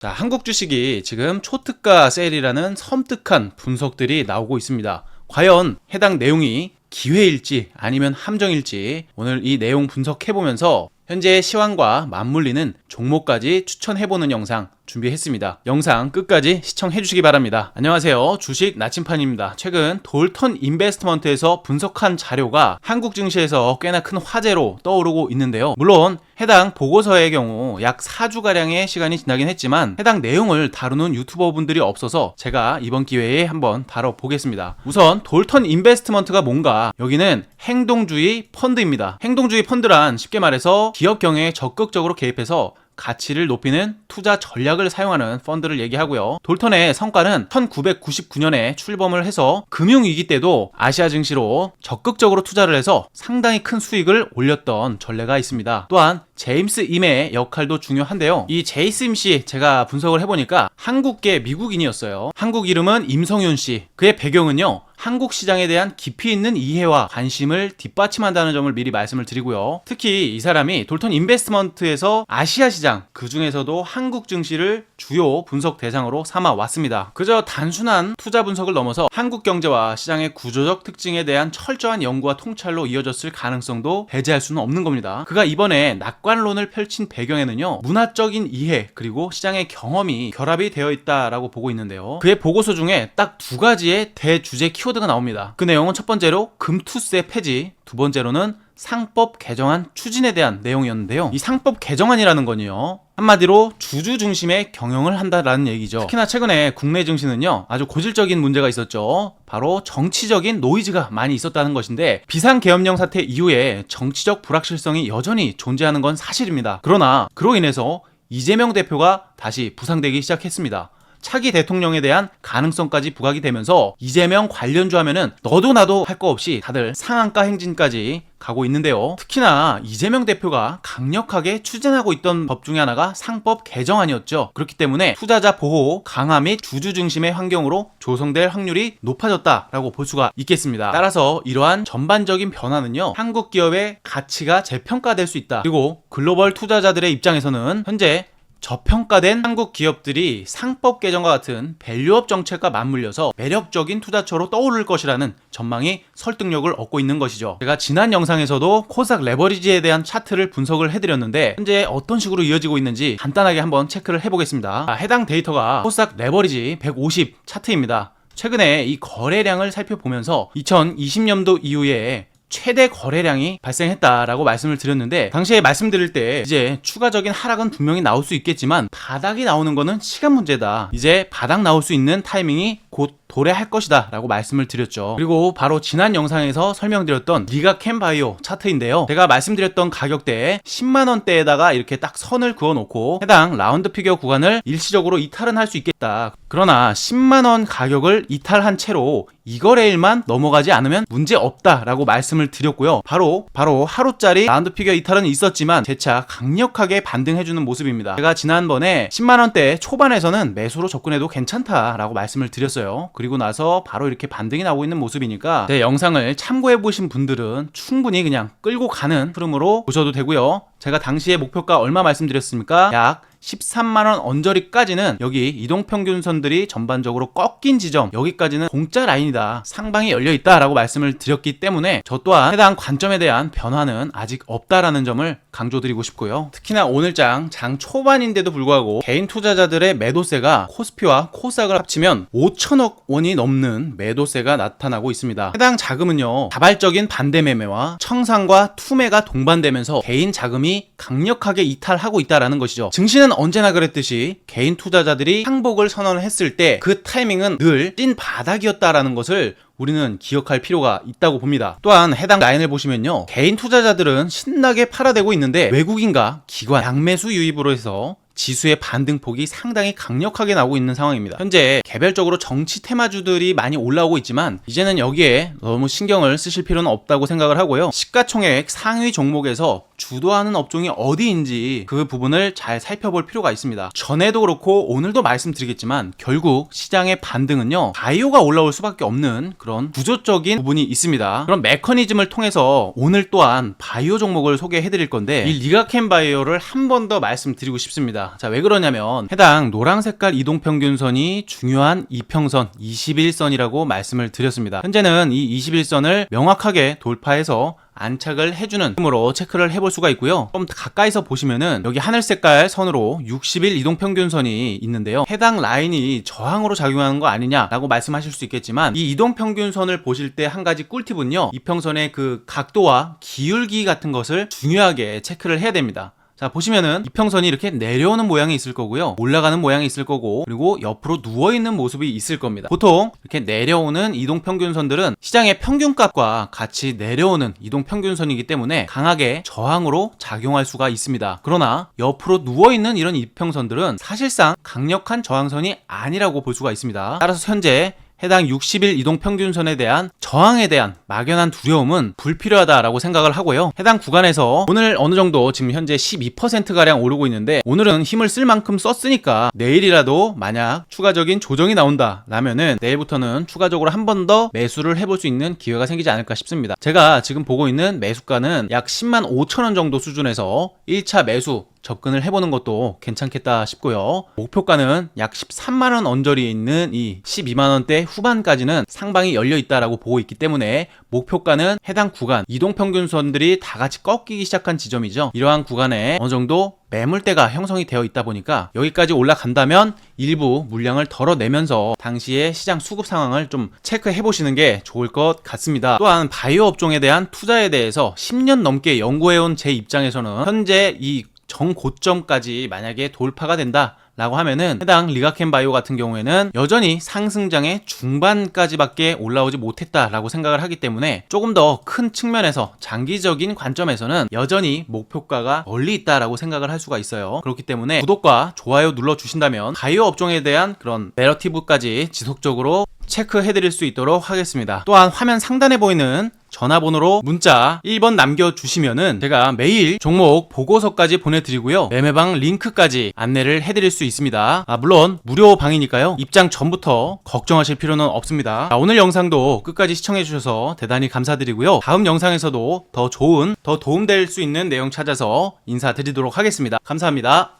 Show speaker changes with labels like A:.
A: 자, 한국 주식이 지금 초특가 세일이라는 섬뜩한 분석들이 나오고 있습니다. 과연 해당 내용이 기회일지 아니면 함정일지 오늘 이 내용 분석해보면서 현재의 시황과 맞물리는 종목까지 추천해보는 영상 준비했습니다. 영상 끝까지 시청해주시기 바랍니다. 안녕하세요. 주식 나침판입니다. 최근 돌턴 인베스트먼트에서 분석한 자료가 한국 증시에서 꽤나 큰 화제로 떠오르고 있는데요. 물론 해당 보고서의 경우 약 4주가량의 시간이 지나긴 했지만 해당 내용을 다루는 유튜버분들이 없어서 제가 이번 기회에 한번 다뤄보겠습니다. 우선 돌턴 인베스트먼트가 뭔가, 여기는 행동주의 펀드입니다. 행동주의 펀드란 쉽게 말해서 기업 경영에 적극적으로 개입해서 가치를 높이는 투자 전략을 사용하는 펀드를 얘기하고요. 돌턴의 성과는 1999년에 출범을 해서 금융위기 때도 아시아 증시로 적극적으로 투자를 해서 상당히 큰 수익을 올렸던 전례가 있습니다. 또한 제임스 임의 역할도 중요한데요. 이 제이스 임 씨 제가 분석을 해보니까 한국계 미국인이었어요. 한국 이름은 임성윤 씨. 그의 배경은요, 한국 시장에 대한 깊이 있는 이해와 관심을 뒷받침한다는 점을 미리 말씀을 드리고요. 특히 이 사람이 돌턴 인베스트먼트에서 아시아 시장, 그 중에서도 한국 증시를 주요 분석 대상으로 삼아 왔습니다. 그저 단순한 투자 분석을 넘어서 한국 경제와 시장의 구조적 특징에 대한 철저한 연구와 통찰로 이어졌을 가능성도 배제할 수는 없는 겁니다. 그가 이번에 낙관론을 펼친 배경에는요, 문화적인 이해 그리고 시장의 경험이 결합이 되어 있다라고 보고 있는데요. 그의 보고서 중에 딱 두 가지의 대주제 키워드가 나옵니다. 그 내용은 첫 번째로 금투세 폐지, 두 번째로는 상법 개정안 추진에 대한 내용이었는데요. 이 상법 개정안이라는 건요, 한마디로 주주 중심의 경영을 한다라는 얘기죠. 특히나 최근에 국내 증시는요, 아주 고질적인 문제가 있었죠. 바로 정치적인 노이즈가 많이 있었다는 것인데, 비상계엄령 사태 이후에 정치적 불확실성이 여전히 존재하는 건 사실입니다. 그러나 그로 인해서 이재명 대표가 다시 부상되기 시작했습니다. 차기 대통령에 대한 가능성까지 부각이 되면서 이재명 관련주 하면은 너도 나도 할 거 없이 다들 상한가 행진까지 가고 있는데요. 특히나 이재명 대표가 강력하게 추진하고 있던 법 중에 하나가 상법 개정안이었죠. 그렇기 때문에 투자자 보호 강화 및 주주 중심의 환경으로 조성될 확률이 높아졌다라고 볼 수가 있겠습니다. 따라서 이러한 전반적인 변화는요, 한국 기업의 가치가 재평가될 수 있다. 그리고 글로벌 투자자들의 입장에서는 현재 저평가된 한국 기업들이 상법 개정과 같은 밸류업 정책과 맞물려서 매력적인 투자처로 떠오를 것이라는 전망이 설득력을 얻고 있는 것이죠. 제가 지난 영상에서도 코스닥 레버리지에 대한 차트를 분석을 해드렸는데 현재 어떤 식으로 이어지고 있는지 간단하게 한번 체크를 해보겠습니다. 해당 데이터가 코스닥 레버리지 150 차트입니다. 최근에 이 거래량을 살펴보면서 2020년도 이후에 최대 거래량이 발생했다라고 말씀을 드렸는데, 당시에 말씀드릴 때 이제 추가적인 하락은 분명히 나올 수 있겠지만 바닥이 나오는 거는 시간 문제다. 이제 바닥 나올 수 있는 타이밍이 곧 도래할 것이다 라고 말씀을 드렸죠. 그리고 바로 지난 영상에서 설명드렸던 리가캠바이오 차트인데요, 제가 말씀드렸던 가격대에 10만원대에다가 이렇게 딱 선을 그어놓고 해당 라운드 피겨 구간을 일시적으로 이탈은 할 수 있겠다. 그러나 10만원 가격을 이탈한 채로 이거래일만 넘어가지 않으면 문제 없다 라고 말씀을 드렸고요. 바로 하루짜리 라운드 피겨 이탈은 있었지만 재차 강력하게 반등해주는 모습입니다. 제가 지난번에 10만원대 초반에서는 매수로 접근해도 괜찮다라고 말씀을 드렸어요. 그리고 나서 바로 이렇게 반등이 나오고 있는 모습이니까 제 영상을 참고해보신 분들은 충분히 그냥 끌고 가는 흐름으로 보셔도 되고요. 제가 당시에 목표가 얼마 말씀드렸습니까? 약 13만원 언저리까지는 여기 이동평균선들이 전반적으로 꺾인 지점, 여기까지는 공짜 라인이다, 상방이 열려있다 라고 말씀을 드렸기 때문에 저 또한 해당 관점에 대한 변화는 아직 없다라는 점을 강조드리고 싶고요. 특히나 오늘장 장 초반인데도 불구하고 개인 투자자들의 매도세가 코스피와 코스닥을 합치면 5천억 원이 넘는 매도세가 나타나고 있습니다. 해당 자금은요, 자발적인 반대 매매와 청산과 투매가 동반되면서 개인 자금이 강력하게 이탈하고 있다라는 것이죠. 증시는 언제나 그랬듯이 개인 투자자들이 항복을 선언을 했을 때 그 타이밍은 늘 찐 바닥이었다라는 것을 우리는 기억할 필요가 있다고 봅니다. 또한 해당 라인을 보시면요, 개인 투자자들은 신나게 팔아대고 있는데 외국인과 기관 양매수 유입으로 해서 지수의 반등폭이 상당히 강력하게 나오고 있는 상황입니다. 현재 개별적으로 정치 테마주들이 많이 올라오고 있지만 이제는 여기에 너무 신경을 쓰실 필요는 없다고 생각을 하고요. 시가총액 상위 종목에서 주도하는 업종이 어디인지 그 부분을 잘 살펴볼 필요가 있습니다. 전에도 그렇고 오늘도 말씀드리겠지만 결국 시장의 반등은요, 바이오가 올라올 수밖에 없는 그런 구조적인 부분이 있습니다. 그런 메커니즘을 통해서 오늘 또한 바이오 종목을 소개해 드릴 건데, 이 리가캠 바이오를 한 번 더 말씀드리고 싶습니다. 있습니다. 자, 왜 그러냐면 해당 노랑 색깔 이동평균선이 중요한 이평선 21선이라고 말씀을 드렸습니다. 현재는 이 21선을 명확하게 돌파해서 안착을 해주는 힘으로 체크를 해볼 수가 있고요. 좀 가까이서 보시면은 여기 하늘 색깔 선으로 60일 이동평균선이 있는데요. 해당 라인이 저항으로 작용하는 거 아니냐라고 말씀하실 수 있겠지만 이 이동평균선을 보실 때 한 가지 꿀팁은요. 이평선의 그 각도와 기울기 같은 것을 중요하게 체크를 해야 됩니다. 자, 보시면은 이평선이 이렇게 내려오는 모양이 있을 거고요. 올라가는 모양이 있을 거고, 그리고 옆으로 누워있는 모습이 있을 겁니다. 보통 이렇게 내려오는 이동평균선들은 시장의 평균값과 같이 내려오는 이동평균선이기 때문에 강하게 저항으로 작용할 수가 있습니다. 그러나 옆으로 누워있는 이런 이평선들은 사실상 강력한 저항선이 아니라고 볼 수가 있습니다. 따라서 현재 해당 60일 이동평균선에 대한 저항에 대한 막연한 두려움은 불필요하다라고 생각을 하고요. 해당 구간에서 오늘 어느 정도 지금 현재 12%가량 오르고 있는데 오늘은 힘을 쓸 만큼 썼으니까 내일이라도 만약 추가적인 조정이 나온다 라면은 내일부터는 추가적으로 한 번 더 매수를 해볼 수 있는 기회가 생기지 않을까 싶습니다. 제가 지금 보고 있는 매수가는 약 10만 5천 원 정도 수준에서 1차 매수 접근을 해보는 것도 괜찮겠다 싶고요. 목표가는 약 13만원 언저리에 있는 이 12만원대 후반까지는 상방이 열려있다라고 보고 있기 때문에 목표가는 해당 구간 이동평균선들이 다 같이 꺾이기 시작한 지점이죠. 이러한 구간에 어느 정도 매물대가 형성이 되어 있다 보니까 여기까지 올라간다면 일부 물량을 덜어내면서 당시의 시장 수급 상황을 좀 체크해 보시는 게 좋을 것 같습니다. 또한 바이오 업종에 대한 투자에 대해서 10년 넘게 연구해온 제 입장에서는 현재 이 정고점까지 만약에 돌파가 된다 라고 하면은 해당 리가켄바이오 같은 경우에는 여전히 상승장의 중반까지밖에 올라오지 못했다라고 생각을 하기 때문에 조금 더 큰 측면에서 장기적인 관점에서는 여전히 목표가가 멀리 있다라고 생각을 할 수가 있어요. 그렇기 때문에 구독과 좋아요 눌러주신다면 바이오 업종에 대한 그런 내러티브까지 지속적으로 체크해드릴 수 있도록 하겠습니다. 또한 화면 상단에 보이는 전화번호로 문자 1번 남겨주시면은 제가 매일 종목 보고서까지 보내드리고요. 매매방 링크까지 안내를 해드릴 수 있습니다. 물론 무료 방이니까요. 입장 전부터 걱정하실 필요는 없습니다. 오늘 영상도 끝까지 시청해주셔서 대단히 감사드리고요. 다음 영상에서도 더 좋은, 더 도움될 수 있는 내용 찾아서 인사드리도록 하겠습니다. 감사합니다.